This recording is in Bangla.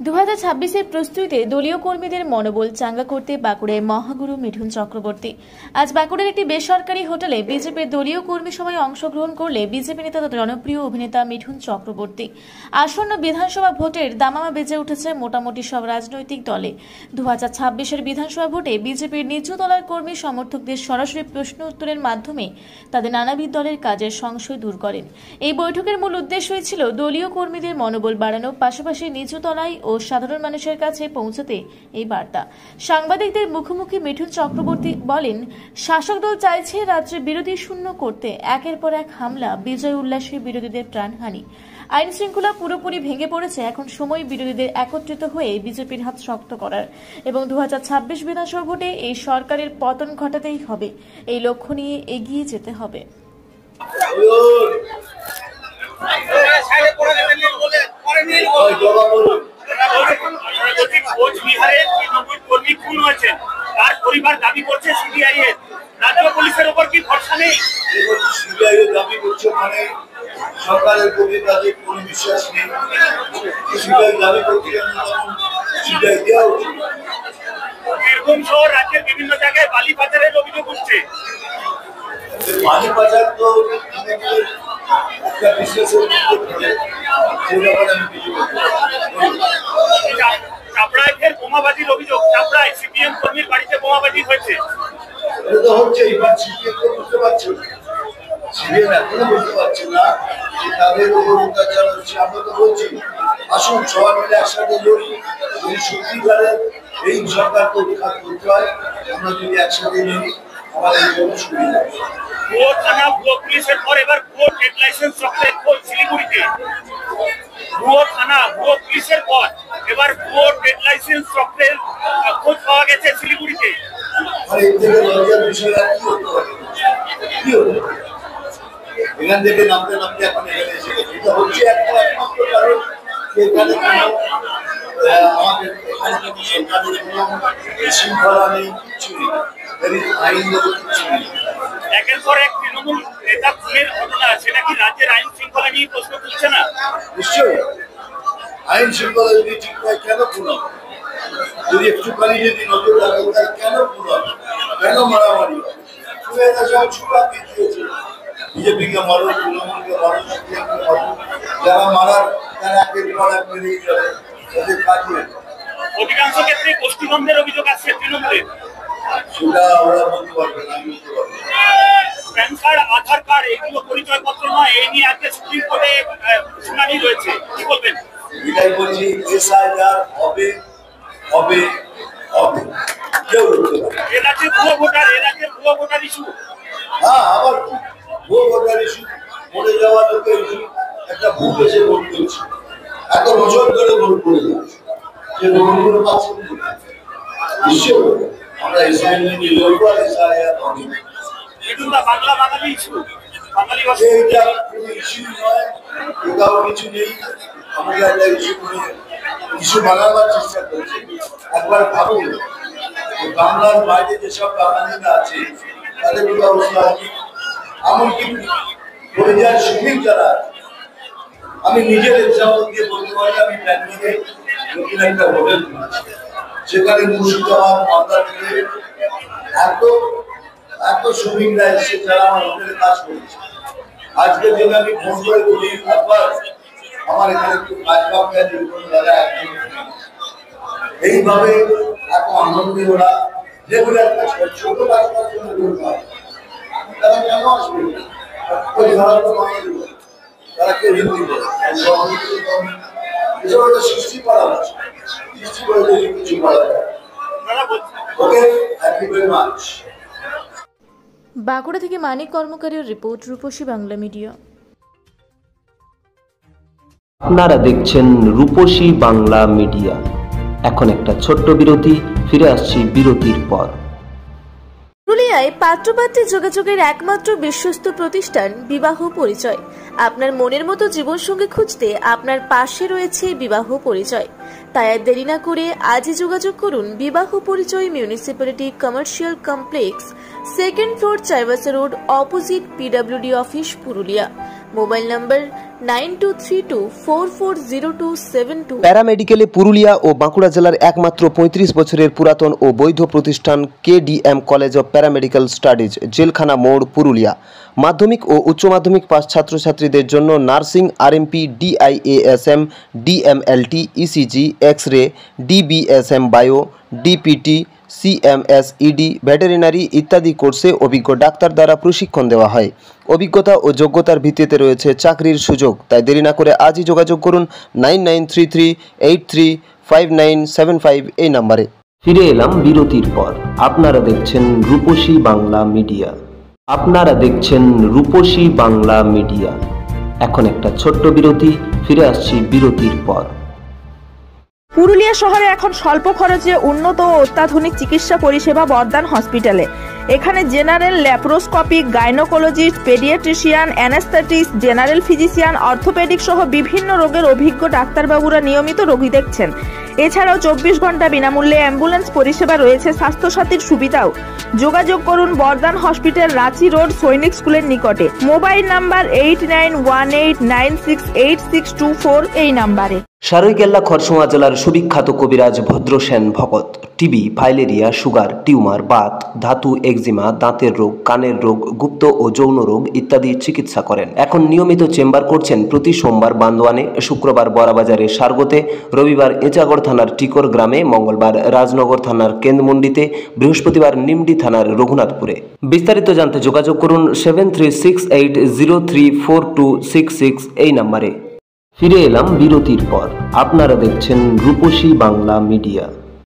2026-এর প্রস্তুতিতে দলীয় কর্মীদের মনোবল চাঙ্গা করতে বাঁকুড়ায় মহাগুরু মিঠুন চক্রবর্তী আজ বাঁকুড়ার একটি বেসরকারি হোটেলে বিজেপির দলীয় কর্মী সভায় অংশগ্রহণ করলে বিজেপি নেতা তথা জনপ্রিয় অভিনেতা মিঠুন চক্রবর্তী। আসন্ন বিধানসভা ভোটের দামামা বেজে উঠেছে মোটামুটি সব রাজনৈতিক দলে। 2026-এর বিধানসভা ভোটে বিজেপির নিচুতলার কর্মী সমর্থকদের সরাসরি প্রশ্ন উত্তরের মাধ্যমে তাদের নানাবিধ দলের কাজের সংশয় দূর করেন। এই বৈঠকের মূল উদ্দেশ্যই ছিল দলীয় কর্মীদের মনোবল বাড়ানো, পাশাপাশি নিচুতলায় ও সাধারণ মানুষের কাছে পৌঁছাতে এই বার্তা। সাংবাদিকদের মুখোমুখি মিঠুন চক্রবর্তী বলেন, শাসক দল চাইছে রাজ্যে বিরোধী শূন্য করতে একের পর এক হামলা, বিজয় উল্লাসে বিরোধীদের প্রাণহানি। আইন শৃঙ্খলা পুরোপুরি ভেঙে পড়েছে। এখন সময় বিরোধীদের একত্রিত হয়ে বিজেপির হাত শক্ত করার এবং 2026 বিধানসভা ভোটে এই সরকারের পতন ঘটাতেই হবে। এই লক্ষ্য নিয়ে এগিয়ে যেতে হবে। কোচবিহারে তৃণমূল কর্মী খুন হয়েছে, তার পরিবার দাবি করছে সিবিআই এর। রাজ্য পুলিশের উপর কি ভরসা নেই? সিবিআই দাবি করছে মানে সরকারের প্রতি তাদের কোনো বিশ্বাস নেই। সিবিআই দাবি করছে সিবিআই দেওয়া উচিত। বীরভূম সহ রাজ্যের বিভিন্ন জায়গায় বালি পাচারের অভিযোগ উঠছে। বালি পাচার তো একটা বিশ্লেষণ সেই ব্যাপারে আমি কিছু চাপড়ায় ফের বোমাবাজির অভিযোগ। চাপড়ায় সিপিএম কর্মীর বাড়িতে বোমাবাজি হয়েছে। এটা তো হচ্ছে, এবার সিপিএম তো বুঝতে পারছে না, সিপিএম এখনো বুঝতে পারছে না যে তাদের উপর অত্যাচার হচ্ছে। আমরা তো বলছি আসুন সবাই মিলে একসাথে লড়ি। যদি সত্যিকারের এই সরকারকে উৎখাত করতে হয়, আমরা যদি একসাথে লড়ি আমাদের জন্য সুবিধা। ভুয়ো থানা ভুয়ো পুলিশের পর এবার ভুয়ো ট্রেড লাইসেন্স চক্রের খোঁজ শিলিগুড়িতে। ভুয়ো থানা ভুয়ো পুলিশের পর এবার ভুয়ো ট্রেড লাইসেন্স চক্রের খোঁজ পাওয়া গেছে শিলিগুড়িতে। এর থেকে লজ্জার বিষয় আর কি হতে পারে? কি হতে পারে? এখান থেকে নামতে নামতে এখন এখানে এসে গেছে। এটা হচ্ছে একমাত্র কারণ এখানে আমাদের এখানে সরকারের কোনো শৃঙ্খলা নেই, কিছু নেই, আইন কিছু নেই। একের পর এক তৃণমূল নেতা খুনের ঘটনা, সেটা কি রাজ্যের আইন শৃঙ্খলা নিয়ে প্রশ্ন তুলছে না? নিশ্চয়ই আইন শৃঙ্খলা যদি ঠিক হয় কেন খুন হবে? যদি একটুখানি যদি নজর রাখে তাহলে কেন খুন হবে? কেন মারামারি হবে? সব ছুটা দিয়েছে বিজেপিকে মারো, তৃণমূলকে মারো, সিপিএমকে মারো, যারা মারার তারা একের পর এক মেরেই যাবে, তাদের কাজ হয়ে যাবে। অধিকাংশ ক্ষেত্রে গোষ্ঠীদ্বন্দ্বের অভিযোগ আসছে তৃণমূলের। সেটা ওরা বলতে পারবে না, আমি বলতে পারবো। প্যান কার্ড, আধার কার্ড এগুলো পরিচয়পত্র নয়, এই নিয়ে আজকে সুপ্রিম কোর্টে শুনানি রয়েছে, কি বলবেন? এটাই বলছি, এসআইআর হবে হবে হবে, কেউ বলতে পারে। এরাজ্যে ভুয়ো ভোটার ইস্যু। হ্যাঁ, আবার ভুয়ো ভোটার ইস্যু, মরে যাওয়া লোকের ইস্যু, একটা ভূত এসে ভোট করছে, এত বছর ধরে ভোট করে যাচ্ছে, সে ভোটগুলো পাচ্ছে নিশ্চয় আমরা এসআইআর নিয়ে লড়বো। আর এসআইআর হবে বাংলা বাঙালি ইস্যু, বাঙালি এইটা কোনো ইস্যু নয়, কোথাও কিছু নেই। আমরা একটা ইস্যু বানাবার চেষ্টা করছি। একবার ভাবুন, বাংলার বাইরে যেসব বাঙালিরা আছে তাদের কি অবস্থা আছে? এমনকি পরিযায়ী শ্রমিক যারা, আমি নিজের এক্সাম্পল দিয়ে বলতে পারি, আমি ব্যাঙ্গালোরে নতুন একটা হোটেল সেখানে মুর্শিদাবাদ মালদা থেকে এত শ্রমিকরা এসে যারা আমার হোটেলে কাজ করেছে। আজকের দিনে আমি ফোন করে বলি, একবার আমার এখানে একটু কাজ পাবে, এইভাবে এত আনন্দে ওরা রেগুলার কাজ করে, ছোট কাজ করার জন্য তারা কেন আসবে? তারা কেউ হিন্দি বলে, এসব একটা সৃষ্টি করা হচ্ছে, সৃষ্টি করে যদি কিছু করা যায়। Okay, thank you very much. Bankura থেকে মানিক কর্মকারীর রিপোর্ট, রূপসী বাংলা মিডিয়া। আপনারা দেখছেন রূপসী বাংলা মিডিয়া। এখন একটা ছোট্ট বিরতি, ফিরে আসছি বিরতির পর। পুরুলিয়ায় পাত্রপাত্রী যোগাযোগের একমাত্র বিশ্বস্ত প্রতিষ্ঠান বিবাহ পরিচয়। আপনার মনের মতো জীবনসঙ্গী খুঁজতে আপনার পাশে রয়েছে বিবাহ পরিচয়। তাই আর দেরি না করে আজই যোগাযোগ করুন বিবাহ পরিচয়, municipality commercial complex, 2nd floor, Chaibasa road, opposite PWD office, Purulia. Mobile number 9232440272। প্যারামেডিকেলে পুরুলিয়া ও বাঁকুড়া জেলার একমাত্র 35 বছরের পুরাতন ও বৈধ প্রতিষ্ঠান KDM college of paramedical studies, জেলখানা মোড়, পুরুলিয়া। মাধ্যমিক ও উচ্চ মাধ্যমিক পাস ছাত্রছাত্রীদের জন্য nursing, RMP, DIASM, DMLT, ECG, X-ray, DBSM bio, DPT, CMS, ED, veterinary ইত্যাদি কোর্সে অভিজ্ঞ ডাক্তার দ্বারা প্রশিক্ষণ দেওয়া হয়। অভিজ্ঞতা ও যোগ্যতার ভিত্তিতে রয়েছে চাকরির সুযোগ। তাই দেরি না করে আজই যোগাযোগ করুন 9933835975 এই নম্বরে। ফিরে এলাম বিরতির পর। আপনারা দেখছেন রূপসী বাংলা মিডিয়া। এখন একটা ছোট্ট বিরতি, ফিরে আসছি বিরতির পর। পুরুলিয়া শহরে এখন স্বল্প খরচে উন্নত ও অত্যাধুনিক চিকিৎসা পরিষেবা বর্দান হসপিটালে। এখানে general, laparoscopic, gynaecologist, paediatrician, anaesthetist, general physician, orthopaedic সহ বিভিন্ন রোগের অভিজ্ঞ ডাক্তারবাবুরা নিয়মিত রোগী দেখছেন। এছাড়াও 24 ঘন্টা বিনামূল্যে অ্যাম্বুলেন্স পরিষেবা রয়েছে, স্বাস্থ্যসাথীর সুবিধাও। যোগাযোগ করুন বর্দান হসপিটাল, রাঁচি রোড, সৈনিক স্কুলের নিকটে। মোবাইল নাম্বার 8918968624 এই নাম্বারে। সারৈকেল্লা খরসোয়া জেলার সুবিখ্যাত কবিরাজ Bhadrasen Bhagat TB, filaria, sugar, tumour, Baat, ধাতু, এক্সিমা, দাঁতের রোগ, কানের রোগ, গুপ্ত ও যৌন রোগ ইত্যাদি চিকিৎসা করেন। এখন নিয়মিত চেম্বার করছেন প্রতি সোমবার বান্দোয়ানে, শুক্রবার বড়াবাজারে সারগোতে, রবিবার এঁচাগড় থানার টিকর গ্রামে, মঙ্গলবার রাজনগর থানার কেন্দ্রমন্ডিতে, বৃহস্পতিবার নিমডি থানার রঘুনাথপুরে। বিস্তারিত জানতে যোগাযোগ করুন 7368034266 এই নম্বরে। ফিরে এলাম বিরতির পর। আপনারা দেখছেন রূপসী বাংলা মিডিয়া।